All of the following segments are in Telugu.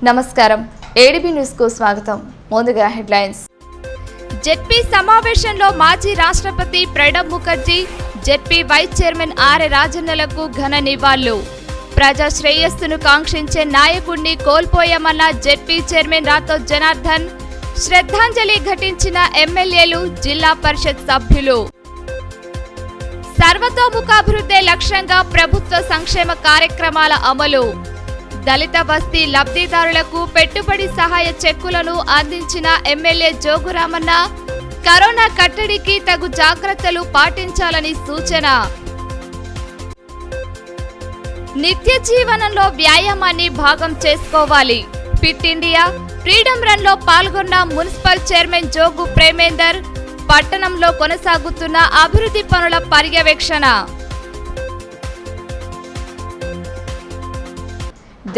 నమస్కారం ఏడీబీ న్యూస్ కు స్వాగతం. ముందుగా హెడ్లైన్స్. జెడ్పీ సమావేశంలో మాజీ రాష్ట్రపతి Pranab Mukherjee, ZP vice chairman RA రాజన్నలకు ఘన నివాళులు. ప్రజా శ్రేయస్సును కాంక్షించే నాయకుడిని కోల్పోయామన్న జెడ్పీ చైర్మన్ రాతో జనార్దన్, శ్రద్ధాంజలి ఘటించిన ఎమ్మెల్యేలు, జిల్లా పరిషత్ సభ్యులు. సర్వతోముఖాభివృద్ధి లక్ష్యంగా ప్రభుత్వ సంక్షేమ కార్యక్రమాల అమలు. దళిత బస్తీ లబ్ధిదారులకు పెట్టుబడి సహాయ చెక్కులను అందించిన ఎమ్మెల్యే జోగురామన్న, కరోనా కట్టడికి తగు జాగ్రత్తలు పాటించాలని సూచన. నిత్య జీవనంలో వ్యాయామాన్ని భాగం చేసుకోవాలి. ఫిట్ ఇండియా ఫ్రీడమ్ రన్ లో పాల్గొన్న మున్సిపల్ చైర్మన్ జోగు ప్రేమేందర్, పట్టణంలో కొనసాగుతున్న అభివృద్ధి పనుల పర్యవేక్షణ.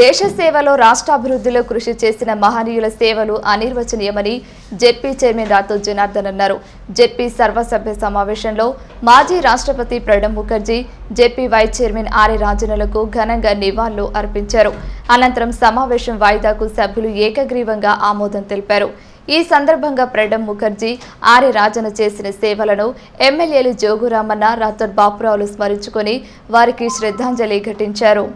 దేశ సేవలో రాష్ట్రాభివృద్ధిలో కృషి చేసిన మహనీయుల సేవలు అనిర్వచనీయమని జెడ్పీ చైర్మన్ రాతో జనార్దన్ అన్నారు. జెడ్పీ సర్వసభ్య సమావేశంలో మాజీ రాష్ట్రపతి Pranab Mukherjee, ZP vice chairman RA రాజన్నలకు ఘనంగా నివాళులు అర్పించారు. అనంతరం సమావేశం వాయిదాకు సభ్యులు ఏకగ్రీవంగా ఆమోదం తెలిపారు. ఈ సందర్భంగా ప్రణబ్ ముఖర్జీ, ఆర్ఏ రాజన్న చేసిన సేవలను ఎమ్మెల్యేలు జోగురామన్న, రాథోడ్ బాపురావులు స్మరించుకొని వారికి శ్రద్ధాంజలి ఘటించారు.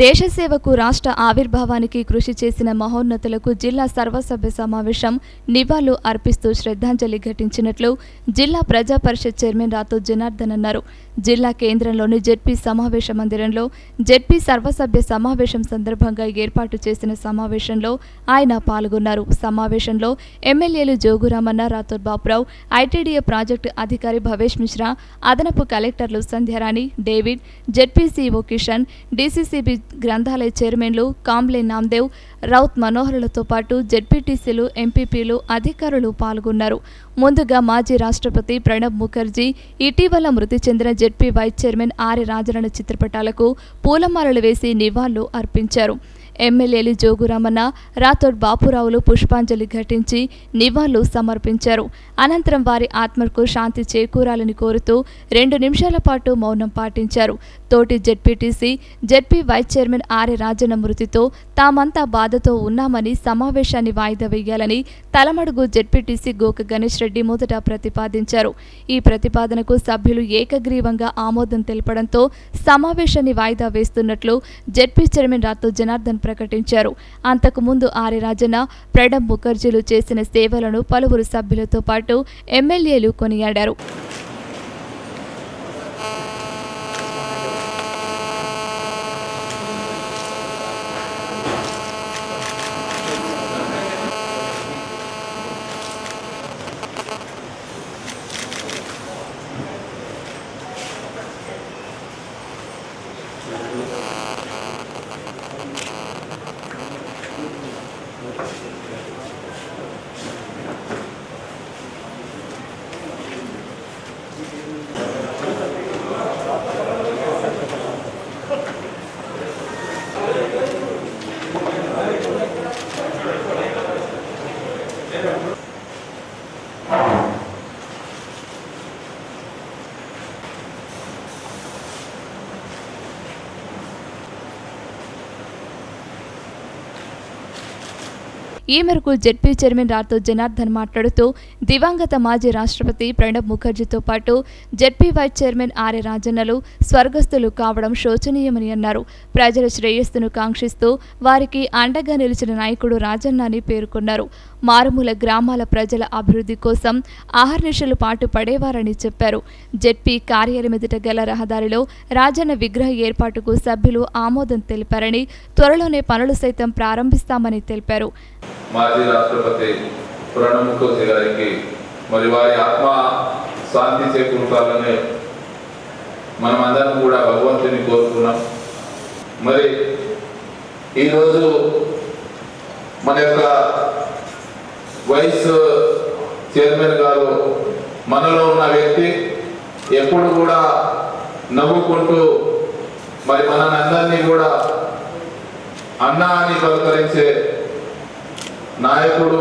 దేశ సేవకు రాష్ట్ర ఆవిర్భావానికి కృషి చేసిన మహోన్నతులకు జిల్లా సర్వసభ్య సమావేశం నివాళులు అర్పిస్తూ శ్రద్ధాంజలి ఘటించినట్లు జిల్లా ప్రజా పరిషత్ చైర్మన్ రాతో జనార్దన్ అన్నారు. జిల్లా కేంద్రంలోని జెడ్పీ సమావేశ మందిరంలో జెడ్పీ సర్వసభ్య సమావేశం సందర్భంగా ఏర్పాటు చేసిన సమావేశంలో ఆయన పాల్గొన్నారు. సమావేశంలో ఎమ్మెల్యేలు జోగురామన్న, రాథోడ్ బాపురావు, ఐటీడీఏ ప్రాజెక్టు అధికారి భవేష్ మిశ్రా, అదనపు కలెక్టర్లు Sandhyarani, David, ZP CO Kishan, DCCB గ్రంథాలయ చైర్మన్లు కాంబ్లే నామ్దేవ్, రౌత్ మనోహర్లతో పాటు జెడ్పీటీసీలు, ఎంపీపీలు, అధికారులు పాల్గొన్నారు. ముందుగా మాజీ రాష్ట్రపతి ప్రణబ్ ముఖర్జీ ఇటీవల మృతి చెందిన ZP vice chairman RA Rajanna చిత్రపటాలకు పూలమాలలు వేసి నివాళులు అర్పించారు. ఎమ్మెల్యేలు జోగురామన్న, రాథోడ్ బాపురావులు పుష్పాంజలి ఘటించి నివాళులు సమర్పించారు. అనంతరం వారి ఆత్మకు శాంతి చేకూరాలని కోరుతూ 2 నిమిషాల పాటు మౌనం పాటించారు. తోటి ZPTC, ZP vice chairman RA Rajanna మృతితో తామంతా బాధతో ఉన్నామని, సమావేశాన్ని వాయిదా వేయాలని తలమడుగు జెడ్పీటీసీ గోక గణేష్ రెడ్డి మొదట ప్రతిపాదించారు. ఈ ప్రతిపాదనకు సభ్యులు ఏకగ్రీవంగా ఆమోదం తెలపడంతో సమావేశాన్ని వాయిదా వేస్తున్నట్లు జెడ్పీ చైర్మన్ రాతో జనార్దన్ ప్రకటించారు. అంతకుముందు ఆర్ఏ రాజన్న, ప్రణబ్ ముఖర్జీలు చేసిన సేవలను పలువురు సభ్యులతో పాటు ఎమ్మెల్యేలు కొనియాడారు. ఈ మేరకు జెడ్పీ చైర్మన్ రాతో జనార్దన్ మాట్లాడుతూ దివంగత మాజీ రాష్ట్రపతి ప్రణబ్ ముఖర్జీతో పాటు జెడ్పీ వైస్ చైర్మన్ ఆర్ఏ రాజన్నలు స్వర్గస్థులు కావడం శోచనీయమని అన్నారు. ప్రజల శ్రేయస్సును కాంక్షిస్తూ వారికి అండగా నిలిచిన నాయకుడు రాజన్న అని పేర్కొన్నారు. మారుమూల గ్రామాల ప్రజల అభివృద్ధి కోసం ఆహర్నిశలు పాటు పడేవారని చెప్పారు. జెడ్పీ కార్యాలయం ఎదుట గల రహదారిలో రాజన్న విగ్రహ ఏర్పాటుకు సభ్యులు ఆమోదం తెలిపారని, త్వరలోనే పనులు సైతం ప్రారంభిస్తామని తెలిపారు. మాజీ రాష్ట్రపతి ప్రణబ్ ముఖర్జీ గారికి మరి వారి ఆత్మ శాంతి చేకూర్చాలని మనమందరం కూడా భగవంతుని కోరుకున్నాం. మరి ఈరోజు మన యొక్క వైస్ చైర్మన్ గారు మనలో ఉన్న వ్యక్తి ఎప్పుడు కూడా నవ్వుకుంటూ మరి మనందరినీ కూడా అన్న అని పలకరించే నాయకుడు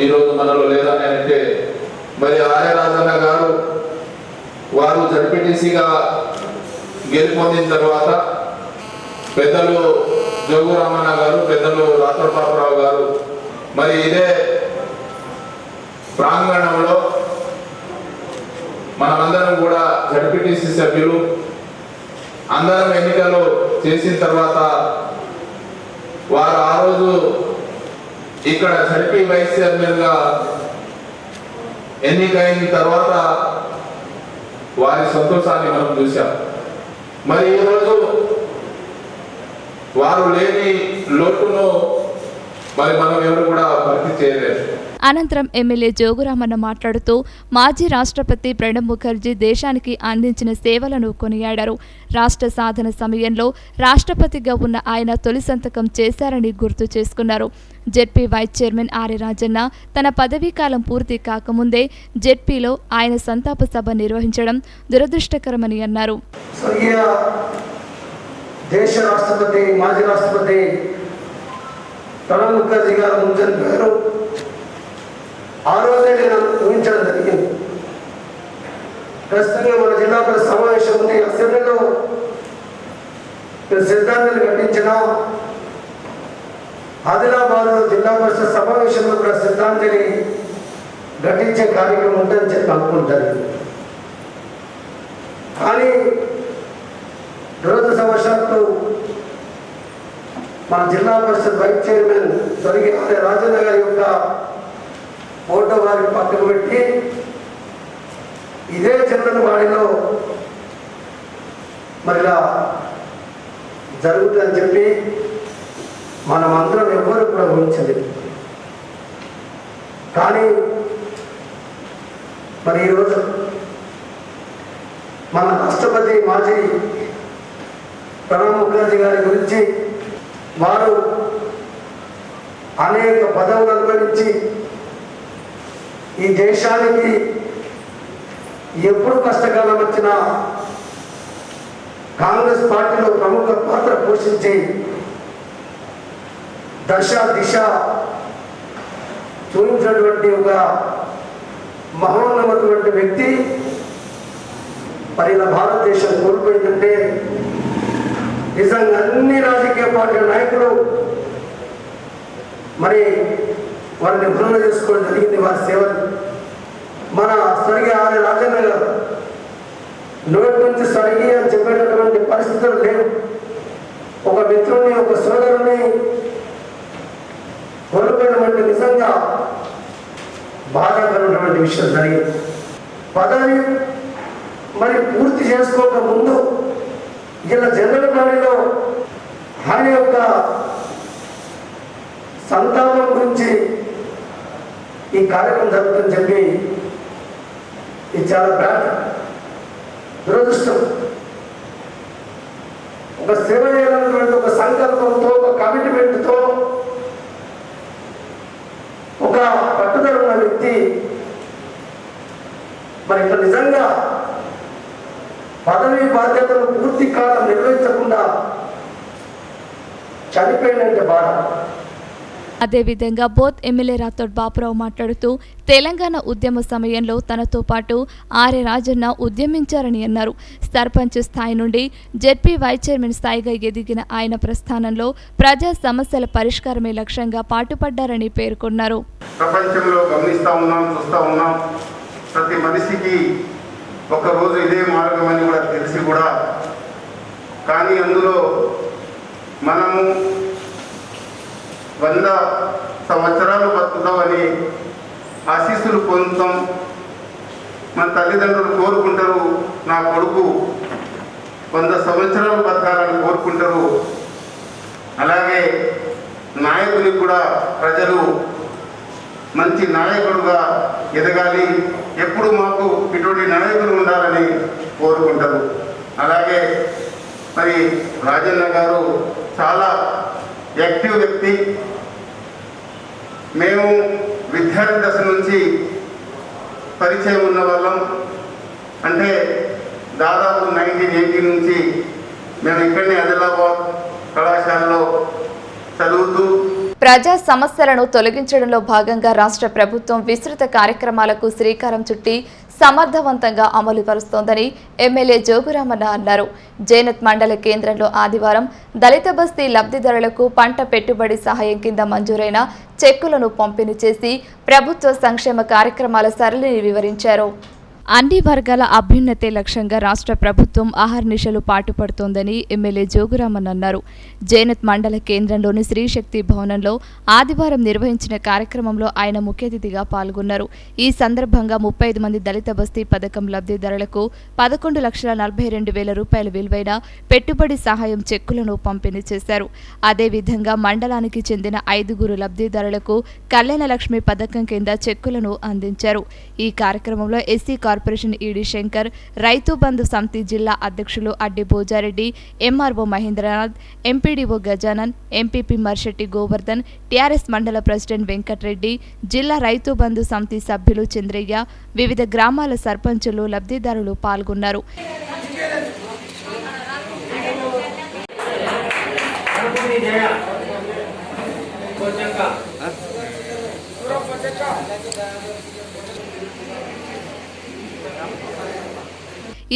ఈరోజు మనలో లేదని అంటే మరి ఆర్ఏ రాజన్న గారు వారు జడ్పీటీసీగా గెలుపొందిన తర్వాత పెద్దలు జోగు రామన్న గారు, పెద్దలు రాత్ర పాపరావు గారు మరి ఇదే ప్రాంగణంలో మనమందరం కూడా జడ్పీటీసీ సభ్యులు అందరం ఎన్నికలు చేసిన తర్వాత వారు ఆ రోజు ఇక్కడ జడ్పీ వైస్ చైర్మన్గా ఎన్నికైన తర్వాత వారి సంతోషాన్ని మనం చూసాం. మరి ఈరోజు వారు లేని లోటును మరి మనం ఎవరు కూడా భర్తీ చేయలేరు. అనంతరం ఎమ్మెల్యే జోగురామన్న మాట్లాడుతూ మాజీ రాష్ట్రపతి ప్రణబ్ ముఖర్జీ దేశానికి అందించిన సేవలను కొనియాడారు. రాష్ట్ర సాధన సమయంలో రాష్ట్రపతిగా ఉన్న ఆయన తొలి సంతకం చేశారని గుర్తు చేసుకున్నారు. ZP vice chairman Arya Rajanna తన పదవీకాలం పూర్తి కాకముందే జెడ్పీలో ఆయన సంతాప సభ నిర్వహించడం దురదృష్టకరమని అన్నారు. దేశ రాష్ట్రపతి మాజీ రాష్ట్రపతి ప్రణబ్ ముఖర్జీ గారు చనిపోయారు. ఆ రోజే నేను ఊహించడం జరిగింది. ప్రస్తుతంగా మన జిల్లా పరిషత్ సమావేశం ఉంది. అసెంబ్లీలో శ్రద్ధాంజలి ఘటించిన ఆదిలాబాద్ జిల్లా పరిషత్ సమావేశంలో కూడా శ్రద్ధాంజలి ఘటించే కార్యక్రమం ఉందని చెప్పి అనుకుంటారు. కానీ దురదృష్టవశాత్తు మన జిల్లా పరిషత్ వైస్ చైర్మన్ స్వర్గీయ ఆర్య రాజన్న గారి యొక్క ఫోటో వారికి పక్కకు పెట్టి ఇదే చంద్రవాడిలో మరిలా జరుగుతుందని చెప్పి మనం అందరం ఎవరు కూడా ఊహించలేదు. కానీ మరి ఈరోజు మన రాష్ట్రపతి మాజీ ప్రణబ్ ముఖర్జీ గారి గురించి వారు అనేక పదవులు అనుభవించి ఈ దేశానికి ఎప్పుడు కష్టకాలం వచ్చినా కాంగ్రెస్ పార్టీలో ప్రముఖ పాత్ర పోషించి దశ దిశ చూపించినటువంటి ఒక మహోన్నతమైన వ్యక్తి మరి భారతదేశం కోల్పోయిందంటే నిజంగా అన్ని రాజకీయ పార్టీల నాయకులు మరి వారిని భ్రమణ చేసుకోవడం జరిగింది. వారి సేవలు మన స్వర్గీయ ఆర్య రాజన్న గారు నోటి నుంచి స్వర్గీయ అని చెప్పేటటువంటి పరిస్థితులు లేవు. ఒక మిత్రుని ఒక సోదరుని కోల్పోయినటువంటి నిజంగా బాధాకరమైనటువంటి విషయం జరిగింది. పదవి మరి పూర్తి చేసుకోక ముందు ఇలా జనరల్ బాడీలో ఆయన యొక్క సంతాపం గురించి ఈ కార్యక్రమం జరుగుతుందని చెప్పి ఇది చాలా బ్యాడ్ దురదృష్టం. ఒక సేవ చేయాలన్నటువంటి ఒక సంకల్పంతో ఒక కమిట్మెంట్తో ఒక పట్టుదల ఉన్న వ్యక్తి మరి ఇక్కడ నిజంగా పదవి బాధ్యతలు పూర్తి కాలం నిర్వహించకుండా చనిపోయినంటే బాధ. అదేవిధంగా బోత్ ఎమ్మెల్యే రాథోడ్ బాపురావు మాట్లాడుతూ తెలంగాణ ఉద్యమ సమయంలో తనతో పాటు ఆర్య రాజన్న ఉద్యమించారని అన్నారు. సర్పంచ్ స్థాయి నుండి జెడ్పీ వైస్ చైర్మన్ స్థాయిగా ఎదిగిన ఆయన ప్రస్థానంలో ప్రజా సమస్యల పరిష్కారమే లక్ష్యంగా పాటుపడ్డారని పేర్కొన్నారు. ప్రపంచంలో గమనిస్తూ ఉన్నాం, చూస్తూ ఉన్నాం. ప్రతి మనిషికి ఒకరోజు ఇదే మార్గం అని కూడా తెలిసి కూడా కానీ అందులో మనము 100 సంవత్సరాలు బతుకుతామని ఆశీస్సులు పొందుతాం. మన తల్లిదండ్రులు కోరుకుంటారు, నా కొడుకు 100 సంవత్సరాలు బతకాలని కోరుకుంటారు. అలాగే నాయకునికి కూడా ప్రజలు మంచి నాయకుడుగా ఎదగాలి, ఎప్పుడు మాకు ఇటువంటి నాయకులు ఉండాలని కోరుకుంటారు. అలాగే మరి రాజన్న గారు చాలా యాక్టివ్ వ్యక్తి. మేము విద్యార్థి దశ నుంచి పరిచయం ఉన్న వాళ్ళం. అంటే దాదాపు 1980 నుంచి మేము ఇక్కడనే ఆదిలాబాద్ కళాశాలలో చదువుతూ ప్రజా సమస్యలను తొలగించడంలో భాగంగా రాష్ట్ర ప్రభుత్వం విస్తృత కార్యక్రమాలకు శ్రీకారం చుట్టి సమర్థవంతంగా అమలు పరుస్తోందని ఎమ్మెల్యే జోగురామన్న అన్నారు. జైనత్ మండల కేంద్రంలో ఆదివారం దళిత బస్తీ లబ్ధిదారులకు పంట పెట్టుబడి సహాయం కింద మంజూరైన చెక్కులను పంపిణీ చేసి ప్రభుత్వ సంక్షేమ కార్యక్రమాల సరళిని వివరించారు. అన్ని వర్గాల అభ్యున్నతే లక్ష్యంగా రాష్ట్ర ప్రభుత్వం అహర్నిశలు పాటుపడుతోందని ఎమ్మెల్యే జోగురామన్ అన్నారు. జైనత్ మండల కేంద్రంలోని శ్రీశక్తి భవనంలో ఆదివారం నిర్వహించిన కార్యక్రమంలో ఆయన ముఖ్య అతిథిగా పాల్గొన్నారు. ఈ సందర్భంగా 35 మంది దళిత బస్తీ పథకం లబ్ధిదారులకు 11,42,000 రూపాయల విలువైన పెట్టుబడి సహాయం చెక్కులను పంపిణీ చేశారు. అదేవిధంగా మండలానికి చెందిన 5 లబ్ధిదారులకు కళ్యాణ లక్ష్మి పథకం కింద చెక్కులను అందించారు. ఈ కార్యక్రమంలో SC corporation ED Shankar, Rythu Bandhu Samithi జిల్లా అధ్యక్షులు Addi Bhojareddy, MRO Mahendranath, MPDO Gajanan, MPP Marshetti Govardhan, TRS మండల ప్రెసిడెంట్ వెంకట్రెడ్డి, జిల్లా రైతు బంధు సమితి సభ్యులు చంద్రయ్య, వివిధ గ్రామాల సర్పంచులు, లబ్ధిదారులు పాల్గొన్నారు.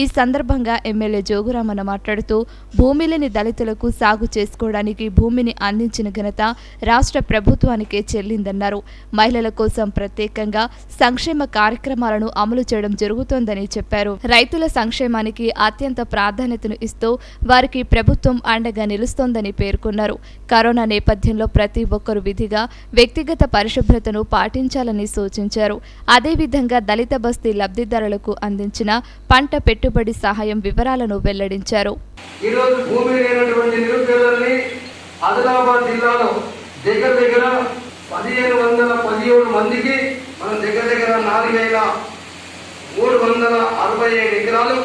ఈ సందర్భంగా ఎమ్మెల్యే జోగురామన్న మాట్లాడుతూ భూమి లేని దళితులకు సాగు చేసుకోవడానికి భూమిని అందించిన ఘనత రాష్ట్ర ప్రభుత్వానికే చెల్లిందన్నారు. మహిళల కోసం ప్రత్యేకంగా సంక్షేమ కార్యక్రమాలను అమలు చేయడం జరుగుతోందని చెప్పారు. రైతుల సంక్షేమానికి అత్యంత ప్రాధాన్యతను ఇస్తూ వారికి ప్రభుత్వం అండగా నిలుస్తోందని పేర్కొన్నారు. కరోనా నేపథ్యంలో ప్రతి ఒక్కరూ విధిగా వ్యక్తిగత పరిశుభ్రతను పాటించాలని సూచించారు. అదేవిధంగా దళిత బస్తీ లబ్ధిదారులకు అందించిన పంట పెట్టుబడి సహాయం వివరాలను వెల్లడించారు. ఈరోజు భూమి లేనటువంటి నిరుపేదల్ని ఆదిలాబాద్ జిల్లాలో దగ్గర 1517 మందికి మనం దగ్గర 4,367 ఎకరాలు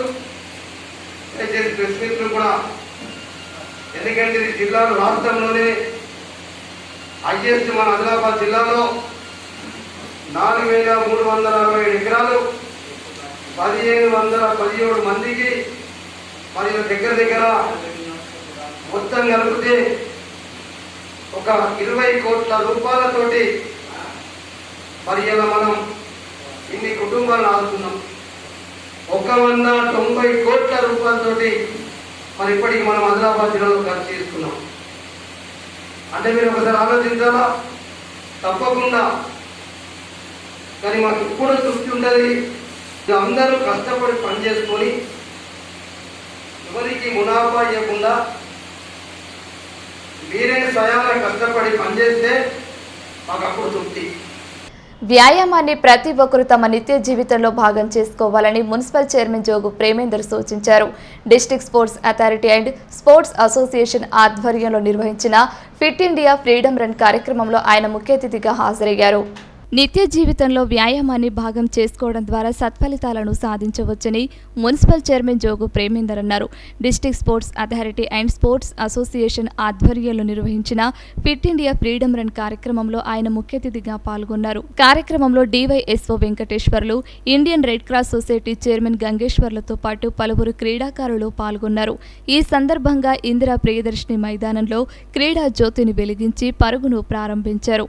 ప్రెస్ మీట్లు కూడా, ఎందుకంటే ఇది జిల్లాలో రాష్ట్రంలోనే హైయెస్ట్ మన ఆదిలాబాద్ జిల్లాలో 4,367 ఎకరాలు 1,517 మందికి మరియు దగ్గర మొత్తం కలిపితే ఒక 20 కోట్ల రూపాయలతోటి మరి ఇలా మనం ఇన్ని కుటుంబాలను ఆదుకున్నాం. 190 కోట్ల రూపాయలతోటి మరి ఇప్పటికి మనం ఆదిలాబాద్ జిల్లాలో ఖర్చు చేసుకున్నాం. అంటే మీరు ఒకసారి ఆలోచించాలా? తప్పకుండా. కానీ మాకు ఇప్పుడు తృప్తి ఉంటుంది. అందరూ కష్టపడి పనిచేసుకొని ఎవరికి మునాఫా ఇవ్వకుండా మీరే స్వయాన కష్టపడి పనిచేస్తే మాకు అప్పుడు తృప్తి. వ్యాయామాన్ని ప్రతి ఒక్కరూ తమ నిత్య జీవితంలో భాగం చేసుకోవాలని మున్సిపల్ చైర్మన్ జోగు ప్రేమేందర్ సూచించారు. District sports authority and sports association ఆధ్వర్యంలో నిర్వహించిన ఫిట్ ఇండియా ఫ్రీడమ్ రన్ కార్యక్రమంలో ఆయన ముఖ్య అతిథిగా హాజరయ్యారు. నిత్య జీవితంలో వ్యాయామాన్ని భాగం చేసుకోవడం ద్వారా సత్ఫలితాలను సాధించవచ్చని మున్సిపల్ చైర్మన్ జోగు ప్రేమేందర్ అన్నారు. District sports authority and sports association ఆధ్వర్యంలో నిర్వహించిన ఫిట్ ఇండియా ఫ్రీడమ్ రన్ కార్యక్రమంలో ఆయన ముఖ్య అతిథిగా పాల్గొన్నారు. కార్యక్రమంలో DYSO Venkateswarlu, Indian Red Cross society chairman గంగేశ్వర్లతో పాటు పలువురు క్రీడాకారులు పాల్గొన్నారు. ఈ సందర్భంగా ఇందిరా ప్రియదర్శిని మైదానంలో క్రీడా జ్యోతిని వెలిగించి పరుగును ప్రారంభించారు.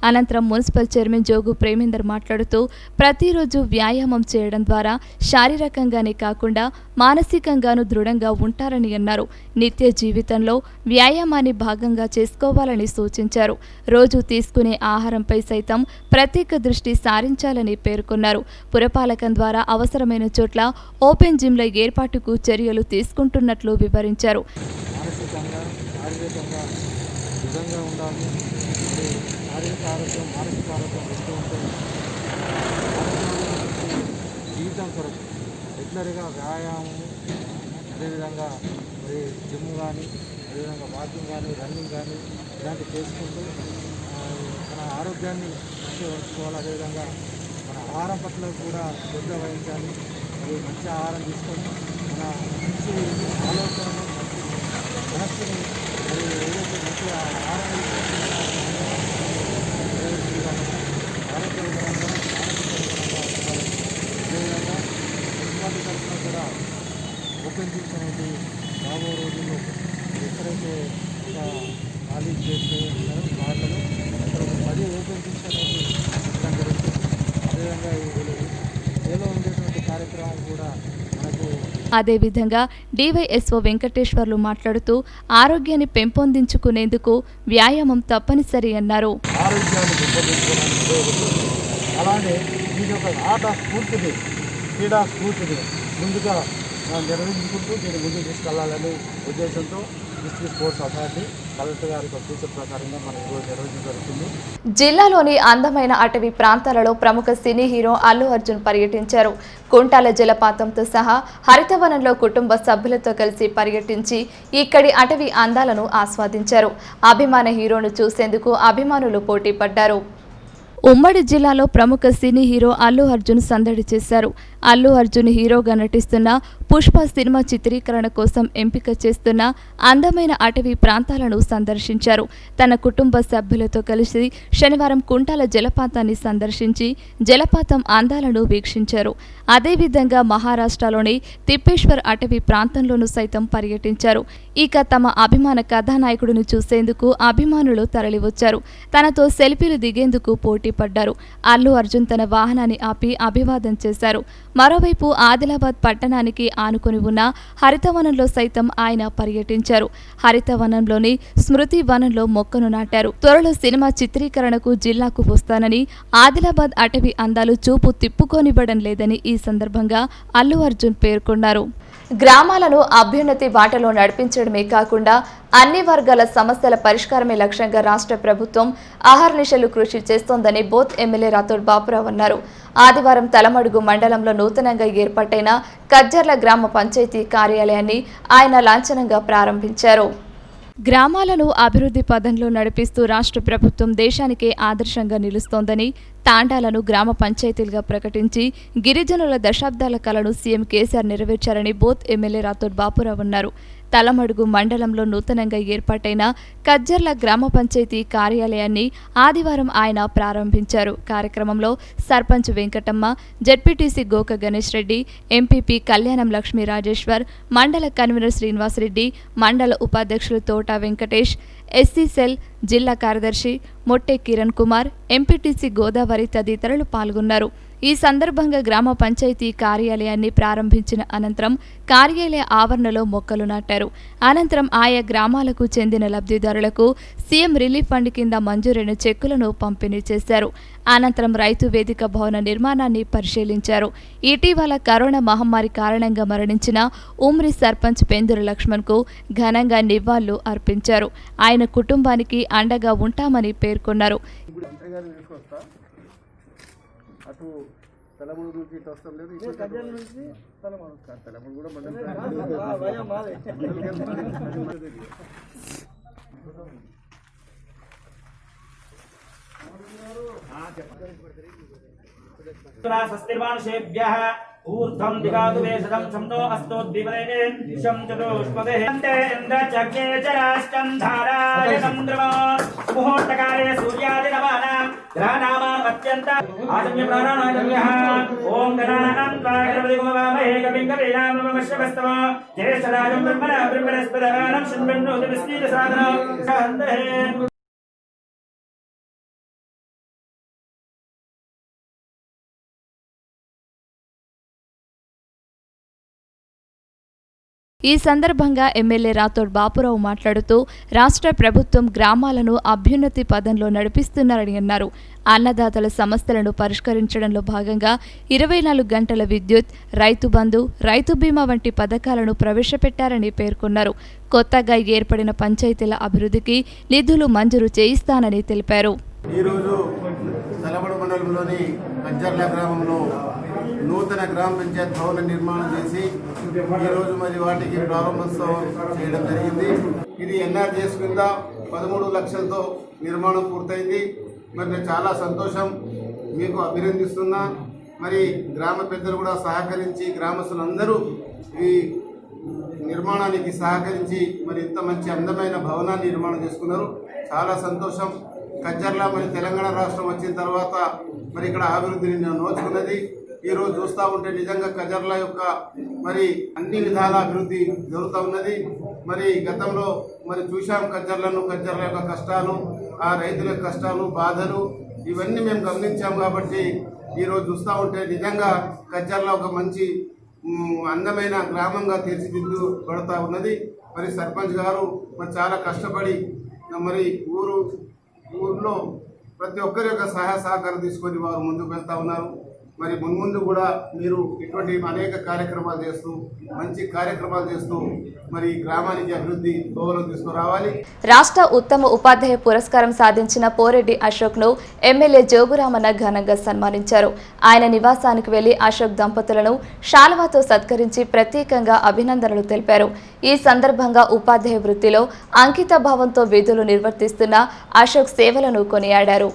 అనంతరం మున్సిపల్ చైర్మన్ జోగు ప్రేమేందర్ మాట్లాడుతూ ప్రతిరోజు వ్యాయామం చేయడం ద్వారా శారీరకంగానే కాకుండా మానసికంగానూ దృఢంగా ఉంటారని అన్నారు. నిత్య జీవితంలో వ్యాయామాన్ని భాగంగా చేసుకోవాలని సూచించారు. రోజు తీసుకునే ఆహారంపై సైతం ప్రత్యేక దృష్టి సారించాలని పేర్కొన్నారు. పురపాలకం ద్వారా అవసరమైన చోట్ల ఓపెన్ జిమ్ల ఏర్పాటుకు చర్యలు తీసుకుంటున్నట్లు వివరించారు. ఆరోగ్యం మానసిక ఆరోగ్యం వస్తూ ఉంటే జీవితం కొరకు రెగ్యులర్గా వ్యాయామం, అదేవిధంగా మరి జిమ్ కానీ, అదేవిధంగా వాకింగ్ కానీ, రన్నింగ్ కానీ ఇలాంటివి చేసుకుంటూ మన ఆరోగ్యాన్ని మంచిగా ఉంచుకోవాలి. అదేవిధంగా మన ఆహారం పట్ల కూడా శ్రద్ధ వహించాలి. మరి మంచి ఆహారం తీసుకొని మన మంచి ఆలోచనలు, మంచి మనస్సుని మరి ఏదైతే మంచి ఆహారం ఆరోగ్యకరంగా మానసికంగా అదేవిధంగా మున్సిపాలిటీ తరఫున కూడా ఓపెన్ జిమ్స్ అనేది రాబో రోజుల్లో ఎక్కడైతే ఖాళీ చేస్తే వాటిలో అక్కడ ఒక 10 ఓపెన్ జిమ్స్ అనేది పెట్టడం జరుగుతుంది. అదేవిధంగా ఏలో ఉండేటువంటి కార్యక్రమం కూడా మనకు అదేవిధంగా డివైఎస్ఓ వెంకటేశ్వర్లు మాట్లాడుతూ ఆరోగ్యాన్ని పెంపొందించుకునేందుకు వ్యాయామం తప్పనిసరి అన్నారు. ఆరోగ్యాన్ని పెంపొందించుకోవడానికి ఉపయోగపడుతుంది. అలానే దీని యొక్క ఆట స్ఫూర్తిని, క్రీడా స్ఫూర్తిని ముందుగా నిర్వహించుకుంటూ దీన్ని ముందుకు తీసుకెళ్లాలనే ఉద్దేశంతో డిస్ట్రిక్ట్ స్పోర్ట్స్ అథారిటీ కలెక్టర్ గారి సూచన ప్రకారంగా మనం ఈరోజు నిర్వహించడం జరుగుతుంది. జిల్లాలోని అందమైన అటవీ ప్రాంతాలలో ప్రముఖ సినీ హీరో అల్లు అర్జున్ పర్యటించారు. కుంటాల జలపాతంతో సహా హరితవనంలో కుటుంబ సభ్యులతో కలిసి పర్యటించి ఇక్కడి అటవీ అందాలను ఆస్వాదించారు. అభిమాన హీరోను చూసేందుకు అభిమానులు పోటీ పడ్డారు. ఉమ్మడి జిల్లాలో ప్రముఖ సినీ హీరో అల్లు అర్జున్ సందడి చేశారు. అల్లు అర్జున్ హీరోగా నటిస్తున్న పుష్ప సినిమా చిత్రీకరణ కోసం ఎంపిక చేస్తున్న అందమైన అటవీ ప్రాంతాలను సందర్శించారు. తన కుటుంబ సభ్యులతో కలిసి శనివారం కుంటాల జలపాతాన్ని సందర్శించి జలపాతం అందాలను వీక్షించారు. అదేవిధంగా మహారాష్ట్రలోని తిప్పేశ్వర్ అటవీ ప్రాంతంలోనూ సైతం పర్యటించారు. ఇక తమ అభిమాన కథానాయకుడిని చూసేందుకు అభిమానులు తరలివచ్చారు. తనతో సెల్ఫీలు దిగేందుకు పోటీ పడ్డారు. అల్లు అర్జున్ తన వాహనాన్ని ఆపి అభివాదం చేశారు. మరోవైపు ఆదిలాబాద్ పట్టణానికి ఆనుకొని ఉన్న హరితవనంలో సైతం ఆయన పర్యటించారు. హరితవనంలోని స్మృతి వనంలో మొక్కను నాటారు. త్వరలో సినిమా చిత్రీకరణకు జిల్లాకు వస్తానని, ఆదిలాబాద్ అటవీ అందాలు చూపు తిప్పుకోనివ్వడం లేదని ఈ సందర్భంగా అల్లు అర్జున్ పేర్కొన్నారు. గ్రామాలను అభ్యున్నతి బాటలో నడిపించడమే కాకుండా అన్ని వర్గాల సమస్యల పరిష్కారమే లక్ష్యంగా రాష్ట్ర ప్రభుత్వం అహర్నిశలు కృషి చేస్తోందని బోత్ ఎమ్మెల్యే రాథోడ్ బాపురావు అన్నారు. ఆదివారం తలమడుగు మండలంలో నూతనంగా ఏర్పాటైన కజ్జర్ల గ్రామ పంచాయతీ కార్యాలయాన్ని ఆయన లాంఛనంగా ప్రారంభించారు. గ్రామాలను అభివృద్ధి పదంలో నడిపిస్తూ రాష్ట్ర ప్రభుత్వం దేశానికే ఆదర్శంగా నిలుస్తోందని, తాండాలను గ్రామ పంచాయతీలుగా ప్రకటించి గిరిజనుల దశాబ్దాల కలను సీఎం కేసీఆర్ నెరవేర్చారని బోత్ ఎమ్మెల్యే రాథోడ్ బాపురావు అన్నారు. తలమడుగు మండలంలో నూతనంగా ఏర్పాటైన కజ్జర్ల గ్రామ పంచాయతీ కార్యాలయాన్ని ఆదివారం ఆయన ప్రారంభించారు. కార్యక్రమంలో సర్పంచ్ వెంకటమ్మ, జెడ్పీటీసీ గోక గణేష్ రెడ్డి, ఎంపీపీ కళ్యాణం లక్ష్మీ రాజేశ్వర్, మండల కన్వీనర్ శ్రీనివాసరెడ్డి, మండల ఉపాధ్యక్షులు తోట వెంకటేష్, ఎస్సీ సెల్ జిల్లా కార్యదర్శి మొట్టె కిరణ్ కుమార్, ఎంపీటీసీ గోదావరి తదితరులు పాల్గొన్నారు. ఈ సందర్భంగా గ్రామ పంచాయతీ కార్యాలయాన్ని ప్రారంభించిన అనంతరం కార్యాలయ ఆవరణలో మొక్కలు నాటారు. అనంతరం ఆయా గ్రామాలకు చెందిన లబ్ధిదారులకు సీఎం రిలీఫ్ ఫండ్ కింద మంజూరైన చెక్కులను పంపిణీ చేశారు. అనంతరం రైతు వేదిక భవన నిర్మాణాన్ని పరిశీలించారు. ఇటీవల కరోనా మహమ్మారి కారణంగా మరణించిన ఉమ్రి సర్పంచ్ పెందురు లక్ష్మణ్కు ఘనంగా నివాళులు అర్పించారు. ఆయన కుటుంబానికి అండగా ఉంటామని పేర్కొన్నారు. అటు తలముడు నుంచి ఇటు వస్తాం లేదు, తలముడు కూడా మండలం ఊర్ధ్వం దిగాదు వేషదం ఛందో అస్తోద్విపదే దిశం చతుష్పదే అంతే ఇంద్ర చక్రే చరాష్టం ధారాయ సముద్రమో ముహూర్తకాలే సూర్యాది నవానాం గ్రహనామాన్ అత్యంత ఆజమ్య ప్రాణానాజమ్యః ఓం గణానాం త్వాగరవది గోవామహే కవిం కవీనాం నమశ్శవస్తవ జ్యేష్ఠరాజం బ్రహ్మణస్పదానం శృణ్వన్నోతి విస్మీత సాధనం శాంతహే. ఈ సందర్భంగా ఎమ్మెల్యే రాథోడ్ బాపురావు మాట్లాడుతూ రాష్ట్ర ప్రభుత్వం గ్రామాలను అభ్యున్నతి పదంలో నడిపిస్తున్నారని అన్నారు. అన్నదాతల సమస్యలను పరిష్కరించడంలో భాగంగా 24 గంటల విద్యుత్, రైతు బంధు, రైతు బీమా వంటి పథకాలను ప్రవేశపెట్టారని పేర్కొన్నారు. కొత్తగా ఏర్పడిన పంచాయతీల అభివృద్ధికి నిధులు మంజూరు చేయిస్తానని తెలిపారు. ఈరోజు తలబడ మండలంలోని కంజర్ల గ్రామంలో నూతన గ్రామ పంచాయత్ భవన నిర్మాణం చేసి ఈరోజు మరి వాటికి ప్రారంభోత్సవం చేయడం జరిగింది. ఇది ఎన్ఆర్జీఎస్ కింద 13 లక్షలతో నిర్మాణం పూర్తయింది. మరి నేను చాలా సంతోషం, మీకు అభినందిస్తున్నా. మరి గ్రామ పెద్దలు కూడా సహకరించి గ్రామస్తులందరూ ఈ నిర్మాణానికి సహకరించి మరి ఇంత మంచి అందమైన భవనాన్ని నిర్మాణం చేసుకున్నారు. చాలా సంతోషం. కజ్జర్ల మరి తెలంగాణ రాష్ట్రం వచ్చిన తర్వాత మరి ఇక్కడ అభివృద్ధిని నోచుకున్నది. ఈరోజు చూస్తూ ఉంటే నిజంగా కజ్జర్ల యొక్క మరి అన్ని విధాల అభివృద్ధి జరుగుతూ ఉన్నది. మరి గతంలో మరి చూశాం కజ్జర్ల యొక్క కష్టాలు, ఆ రైతుల కష్టాలు, బాధలు ఇవన్నీ మేము గమనించాం. కాబట్టి ఈరోజు చూస్తూ ఉంటే నిజంగా కజ్జర్ల ఒక మంచి అందమైన గ్రామంగా తీర్చిదిద్దుబడుతూ ఉన్నది. మరి సర్పంచ్ గారు మరి చాలా కష్టపడి మరి ఊర్లో ప్రతి ఒక్కరి యొక్క సహాయ సహకారం తీసుకొని వారు ముందుకు వెళ్తూ ఉన్నారు. మరి మున్ముందు కూడా మీరు ఇటువంటి అనేక కార్యక్రమాలు చేస్తూ మంచి కార్యక్రమాలు చేస్తూ మరి గ్రామానికి అభివృద్ధి దోవలో తీసుకురావాలి. రాష్ట్ర ఉత్తమ ఉపాధ్యాయ పురస్కారం సాధించిన పోరెడ్డి అశోక్ను ఎమ్మెల్యే జోగురామన్న ఘనంగా సన్మానించారు. ఆయన నివాసానికి వెళ్లి అశోక్ దంపతులను శాలువాతో సత్కరించి ప్రత్యేకంగా అభినందనలు తెలిపారు. ఈ సందర్భంగా ఉపాధ్యాయ వృత్తిలో అంకిత భావంతో విధులు నిర్వర్తిస్తున్న అశోక్ సేవలను కొనియాడారు.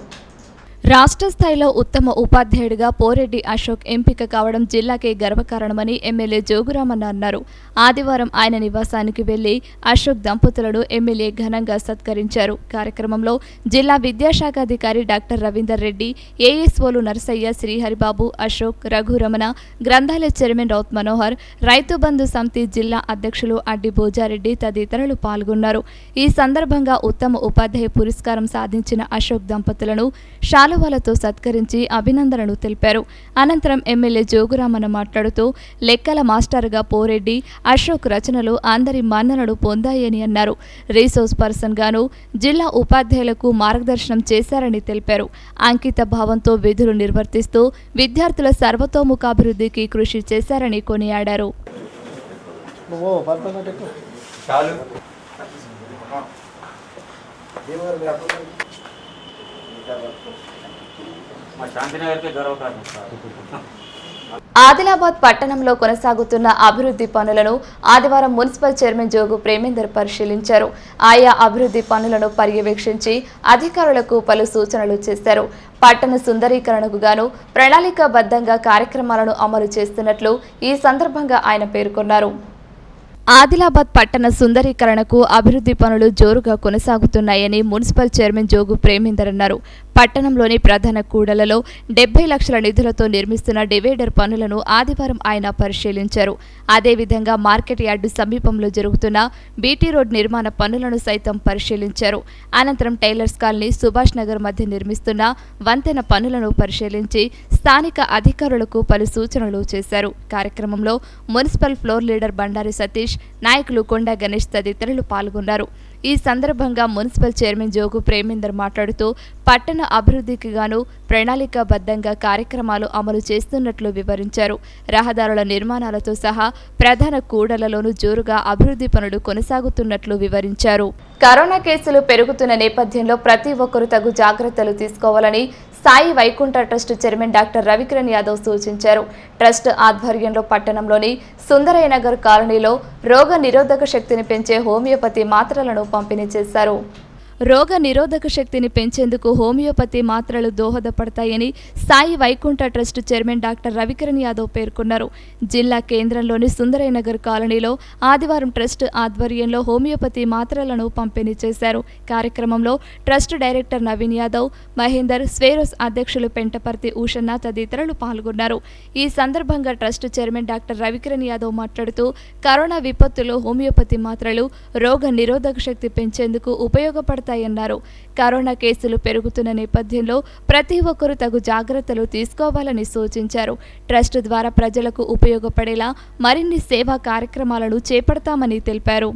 రాష్ట్ర స్థాయిలో ఉత్తమ ఉపాధ్యాయుడిగా పోరెడ్డి అశోక్ ఎంపిక కావడం జిల్లాకే గర్వకారణమని ఎమ్మెల్యే జోగురామన్న అన్నారు. ఆదివారం ఆయన నివాసానికి వెళ్లి అశోక్ దంపతులను ఎమ్మెల్యే ఘనంగా సత్కరించారు. కార్యక్రమంలో జిల్లా విద్యాశాఖ అధికారి డాక్టర్ రవీందర్ రెడ్డి, ఏఎస్ఓలు నరసయ్య, శ్రీహరిబాబు, అశోక్, రఘురమణ, గ్రంథాలయ చైర్మన్ రౌత్ మనోహర్, రైతు బంధు సమితి జిల్లా అధ్యక్షులు అడ్డి భోజారెడ్డి తదితరులు పాల్గొన్నారు. ఈ సందర్భంగా ఉత్తమ ఉపాధ్యాయ పురస్కారం సాధించిన అశోక్ దంపతులను శాలువాలతో సత్కరించి అభినందనలు తెలిపారు. అనంతరం ఎమ్మెల్యే జోగురామన్న మాట్లాడుతూ లెక్కల మాస్టర్గా పోరెడ్డి అశోక్ రచనలు అందరి మన్ననలు పొందాయని అన్నారు. రీసోర్స్ పర్సన్ గాను జిల్లా ఉపాధ్యాయులకు మార్గదర్శనం చేశారని తెలిపారు. అంకిత భావంతో విధులు నిర్వర్తిస్తూ విద్యార్థుల సర్వతోముఖాభివృద్ధికి కృషి చేశారని కొనియాడారు. ఆదిలాబాద్ పట్టణంలో కొనసాగుతున్న అభివృద్ధి పనులను ఆదివారం మున్సిపల్ చైర్మన్ జోగు ప్రేమేందర్ పరిశీలించారు. ఆయా అభివృద్ధి పనులను పర్యవేక్షించి అధికారులకు పలు సూచనలు చేశారు. పట్టణ సుందరీకరణకు గాను ప్రణాళికాబద్ధంగా కార్యక్రమాలను అమలు చేస్తున్నట్లు ఈ సందర్భంగా ఆయన పేర్కొన్నారు. ఆదిలాబాద్ పట్టణ సుందరీకరణకు అభివృద్ధి పనులు జోరుగా కొనసాగుతున్నాయని మున్సిపల్ చైర్మన్ జోగు ప్రేమేందర్ అన్నారు. పట్టణంలోని ప్రధాన కూడలలో 70 లక్షల నిధులతో నిర్మిస్తున్న డివైడర్ పనులను ఆదివారం ఆయన పరిశీలించారు. అదేవిధంగా మార్కెట్ యార్డు సమీపంలో జరుగుతున్న బీటీ రోడ్ నిర్మాణ పనులను సైతం పరిశీలించారు. అనంతరం టైలర్స్ కాలనీ, సుభాష్ నగర్ మధ్య నిర్మిస్తున్న వంతెన పనులను పరిశీలించి స్థానిక అధికారులకు పలు సూచనలు చేశారు. కార్యక్రమంలో municipal floor leader Bandari Satish, నాయకులు కొండ గణేష్ తదితరులు పాల్గొన్నారు. ఈ సందర్భంగా మున్సిపల్ చైర్మన్ జోగు ప్రేమేందర్ మాట్లాడుతూ పట్టణ అభివృద్ధికి గాను ప్రణాళికాబద్ధంగా కార్యక్రమాలు అమలు చేస్తున్నట్లు వివరించారు. రహదారుల నిర్మాణాలతో సహా ప్రధాన కూడలలోనూ జోరుగా అభివృద్ధి పనులు కొనసాగుతున్నట్లు వివరించారు. కరోనా కేసులు పెరుగుతున్న నేపథ్యంలో ప్రతి ఒక్కరూ తగు జాగ్రత్తలు తీసుకోవాలని Sai Vaikunta trust chairman doctor Ravikiran Yadav సూచించారు. ట్రస్ట్ ఆధ్వర్యంలో పట్టణంలోని సుందరయ్య నగర్ కాలనీలో రోగ నిరోధక శక్తిని పెంచే హోమియోపతి మాత్రలను పంపిణీ చేశారు. రోగ నిరోధక శక్తిని పెంచేందుకు హోమియోపతి మాత్రలు దోహదపడతాయని Sai Vaikunta trust chairman doctor Ravikiran Yadav పేర్కొన్నారు. జిల్లా కేంద్రంలోని సుందరయ్య నగర్ కాలనీలో ఆదివారం ట్రస్ట్ ఆధ్వర్యంలో హోమియోపతి మాత్రలను పంపిణీ చేశారు. కార్యక్రమంలో ట్రస్ట్ డైరెక్టర్ నవీన్ యాదవ్, మహేందర్, స్వేరోస్ అధ్యక్షులు పెంటపర్తి ఊషన్న తదితరులు పాల్గొన్నారు. ఈ సందర్భంగా trust chairman doctor Ravikiran Yadav మాట్లాడుతూ కరోనా విపత్తులో హోమియోపతి మాత్రలు రోగ నిరోధక శక్తి పెంచేందుకు ఉపయోగపడతాయన్నారు. కరోనా కేసులు పెరుగుతున్న నేపథ్యంలో ప్రతి ఒక్కరూ తగు జాగ్రత్తలు తీసుకోవాలని సూచించారు. ట్రస్ట్ ద్వారా ప్రజలకు ఉపయోగపడేలా మరిన్ని సేవా కార్యక్రమాలను చేపడతామని తెలిపారు.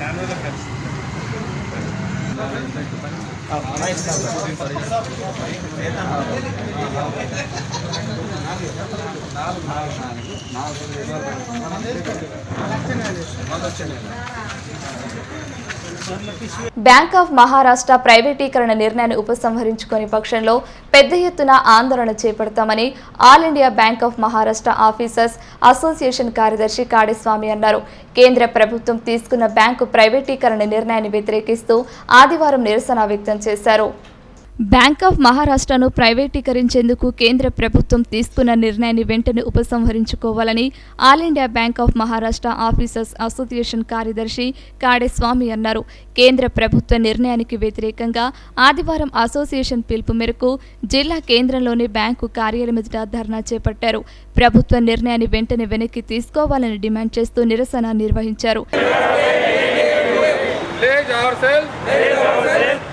కెమెరాలో బ్యాంక్ ఆఫ్ మహారాష్ట్ర ప్రైవేటీకరణ నిర్ణయాన్ని ఉపసంహరించుకునే పక్షంలో పెద్ద ఎత్తున ఆందోళన చేపడతామని all India Bank of Maharashtra officers association కార్యదర్శి కాడేస్వామి అన్నారు. కేంద్ర ప్రభుత్వం తీసుకున్న బ్యాంకు ప్రైవేటీకరణ నిర్ణయాన్ని వ్యతిరేకిస్తూ ఆదివారం నిరసన వ్యక్తం చేశారు. బ్యాంక్ ఆఫ్ మహారాష్ట్రను ప్రైవేటీకరించేందుకు కేంద్ర ప్రభుత్వం తీసుకున్న నిర్ణయాన్ని వెంటనే ఉపసంహరించుకోవాలని All India Bank of Maharashtra officers association కార్యదర్శి కాడేస్వామి అన్నారు. కేంద్ర ప్రభుత్వ నిర్ణయానికి వ్యతిరేకంగా ఆదివారం అసోసియేషన్ పిలుపు మేరకు జిల్లా కేంద్రంలోని బ్యాంకు కార్యాలయం ఎదుట ధర్నా చేపట్టారు. ప్రభుత్వ నిర్ణయాన్ని వెంటనే వెనక్కి తీసుకోవాలని డిమాండ్ చేస్తూ నిరసన నిర్వహించారు.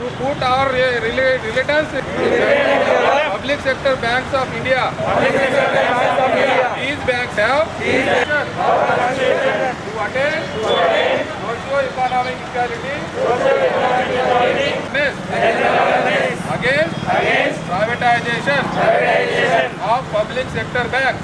To put our remittance public sector banks of India. These banks have to attain socio-economic equality against privatization of public sector banks.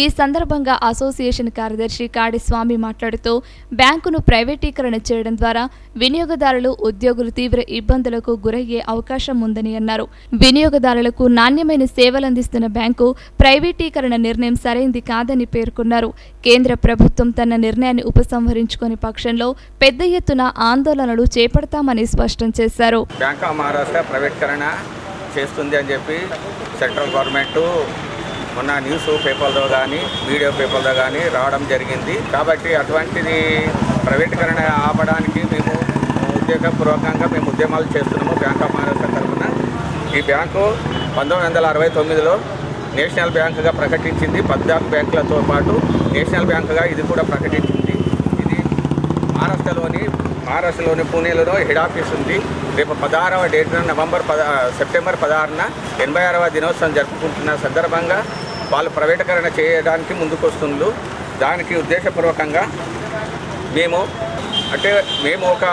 ఈ సందర్భంగా అసోసియేషన్ కార్యదర్శి కాడేస్వామి మాట్లాడుతూ బ్యాంకును ప్రైవేటీకరణ చేయడం ద్వారా వినియోగదారులు, ఉద్యోగులు తీవ్ర ఇబ్బందులకు గురయ్యే అవకాశం ఉందని అన్నారు. వినియోగదారులకు నాణ్యమైన సేవలందిస్తున్న బ్యాంకు ప్రైవేటీకరణ నిర్ణయం సరైంది కాదని పేర్కొన్నారు. కేంద్ర ప్రభుత్వం తన నిర్ణయాన్ని ఉపసంహరించుకునే పక్షంలో పెద్ద ఎత్తున ఆందోళనలు చేపడతామని స్పష్టం చేశారు. బ్యాంక్ ఆఫ్ మహారాష్ట్ర ప్రైవేటీకరణ చేస్తుంది అని చెప్పి సెంట్రల్ గవర్నమెంట్ మొన్న న్యూస్ పేపర్లో కానీ మీడియా పేపర్లో కానీ రావడం జరిగింది. కాబట్టి అటువంటిది ప్రైవేటీకరణ ఆపడానికి మేము ఉద్యోగపూర్వకంగా ఉద్యమాలు చేస్తున్నాము. బ్యాంక్ ఆఫ్ మహారాష్ట్ర తరఫున ఈ బ్యాంకు 1969లో నేషనల్ బ్యాంకుగా ప్రకటించింది. 14 బ్యాంకులతో పాటు నేషనల్ బ్యాంకుగా ఇది కూడా ప్రకటించింది. ఇది మహారాష్ట్రలోని పూణేలో హెడ్ ఆఫీస్ ఉంది. రేపు 16వ డేట్న సెప్టెంబర్ 16న 86వ దినోత్సవం జరుపుకుంటున్న సందర్భంగా వాళ్ళు ప్రైవేటీకరణ చేయడానికి ముందుకొస్తున్నారు. దానికి ఉద్దేశపూర్వకంగా మేము ఒక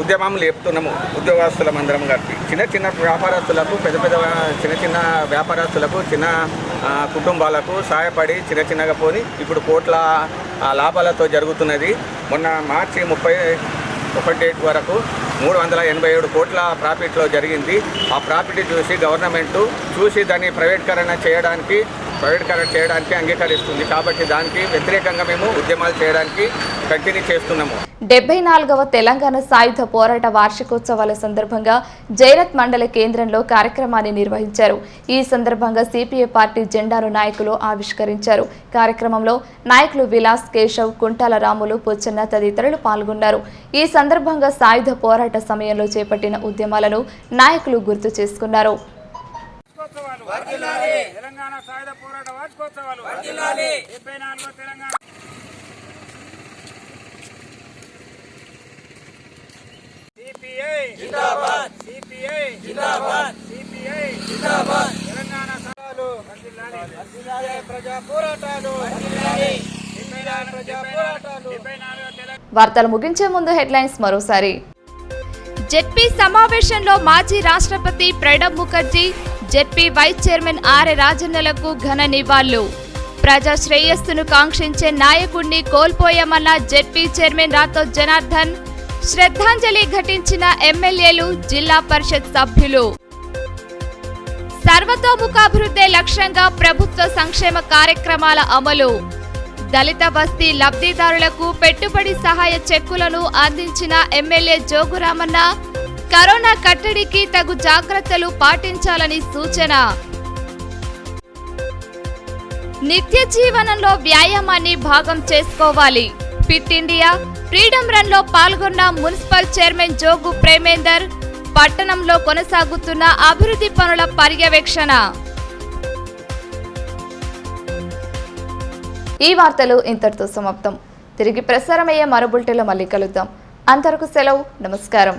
ఉద్యమం లేపుతున్నాము. ఉద్యోగస్తులమందరం కలిపి చిన్న వ్యాపారస్తులకు, చిన్న వ్యాపారస్తులకు, చిన్న కుటుంబాలకు సహాయపడి చిన్నగా పోని ఇప్పుడు కోట్ల లాభాలతో జరుగుతున్నది. మొన్న మార్చి 31 డేట్ వరకు 387 కోట్ల ప్రాఫిట్లో జరిగింది. ఆ ప్రాఫిట్ చూసి గవర్నమెంట్ దాన్ని ప్రైవేటీకరణ చేయడానికి అంగీకరిస్తుంది. కాబట్టి దానికి వ్యతిరేకంగా మేము ఉద్యమాలు చేయడానికి కంటిన్యూ చేస్తున్నాము. 74వ తెలంగాణ సాయుధ పోరాట వార్షికోత్సవాల సందర్భంగా జైరత్ మండల కేంద్రంలో కార్యక్రమాన్ని నిర్వహించారు. ఈ సందర్భంగా సిపిఐ పార్టీ జెండాను నాయకులు ఆవిష్కరించారు. కార్యక్రమంలో నాయకులు విలాస్, కేశవ్, కుంటాల రాములు, పొచ్చన్న తదితరులు పాల్గొన్నారు. ఈ సందర్భంగా సాయుధ పోరాట సమయంలో చేపట్టిన ఉద్యమాలను నాయకులు గుర్తు చేసుకున్నారు. తెలంగాణ సాయుధ పోరాట వార్షికోత్సవాలు తెలంగాణ సిపిఐ జిందాబాద్, సిపిఐ జిందాబాద్, సిపిఐ జిందాబాద్. తెలంగాణ సభలు వర్ధిల్లాలి, ప్రజా పోరాటాలు వర్ధిల్లాలి, ప్రజా పోరాటాలు. వార్తలు ముగించే ముందు హెడ్లైన్స్ మరోసారి. జెడ్పీ సమావేశంలో మాజీ రాష్ట్రపతి Pranab Mukherjee, ZP vice chairman RA రాజన్నలకు ఘన నివాళులు. ప్రజా శ్రేయస్సును కాంక్షించే నాయకుడిని కోల్పోయామన్న జెడ్పీ చైర్మన్ రాతో జనార్దన్. శ్రద్ధాంజలి ఘటించిన ఎమ్మెల్యేలు, జిల్లా పరిషత్ సభ్యులు. సర్వతోముఖాభివృద్ధి లక్ష్యంగా ప్రభుత్వ సంక్షేమ కార్యక్రమాల అమలు. దళిత బస్తీ లబ్ధిదారులకు పెట్టుబడి సహాయ చెక్కులను అందించిన ఎమ్మెల్యే జోగురామన్న. కరోనా కట్టడికి తగు జాగ్రత్తలు పాటించాలని సూచన. నిత్య జీవనంలో వ్యాయామాన్ని భాగం చేసుకోవాలి. ఫిట్ ఇండియా ఫ్రీడమ్ రన్ లో పాల్గొన్న మున్సిపల్ చైర్మన్ జోగు ప్రేమేందర్. పట్టణంలో కొనసాగుతున్న అభివృద్ధి పనుల పర్యవేక్షణ. ఈ వార్తలు ఇంతటితో సమాప్తం. తిరిగి ప్రసారమయ్యే మరో బులెటిన్లో మళ్ళీ కలుద్దాం. అంతవరకు సెలవు. నమస్కారం.